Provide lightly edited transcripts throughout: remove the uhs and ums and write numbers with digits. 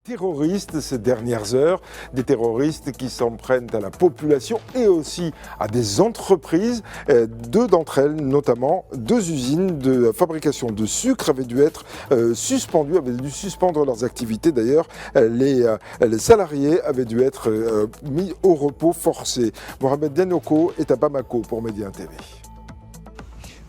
Terroristes ces dernières heures, des terroristes qui s'en prennent à la population et aussi à des entreprises. Deux d'entre elles, notamment deux usines de fabrication de sucre, avaient dû être suspendues, avaient dû suspendre leurs activités. D'ailleurs, les salariés avaient dû être mis au repos forcé. Mohamed Dianoko est à Bamako pour Média TV.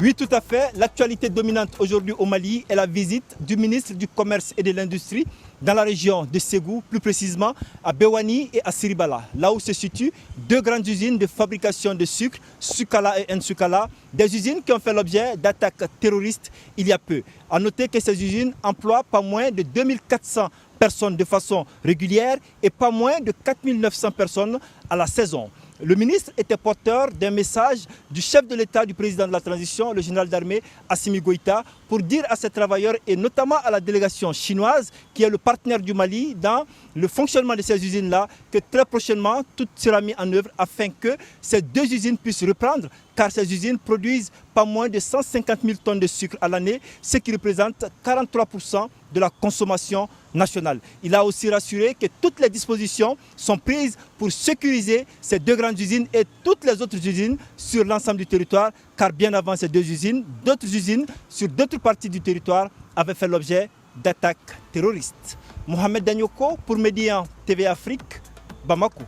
Oui, tout à fait. L'actualité dominante aujourd'hui au Mali est la visite du ministre du Commerce et de l'Industrie dans la région de Ségou, plus précisément à Bewani et à Siribala, là où se situent deux grandes usines de fabrication de sucre, Sukala et Nsukala, des usines qui ont fait l'objet d'attaques terroristes il y a peu. A noter que ces usines emploient pas moins de 2400 personnes de façon régulière et pas moins de 4900 personnes à la saison. Le ministre était porteur d'un message du chef de l'État, du président de la transition, le général d'armée Assimi Goïta, pour dire à ces travailleurs et notamment à la délégation chinoise, qui est le partenaire du Mali dans le fonctionnement de ces usines-là, que très prochainement, tout sera mis en œuvre afin que ces deux usines puissent reprendre, car ces usines produisent pas moins de 150 000 tonnes de sucre à l'année, ce qui représente 43% de la consommation nationale. Il a aussi rassuré que toutes les dispositions sont prises pour sécuriser ces deux grandes usines et toutes les autres usines sur l'ensemble du territoire, car bien avant ces deux usines, d'autres usines sur d'autres parties du territoire avaient fait l'objet d'attaques terroristes. Mohamed Dianoko pour Média TV Afrique, Bamako.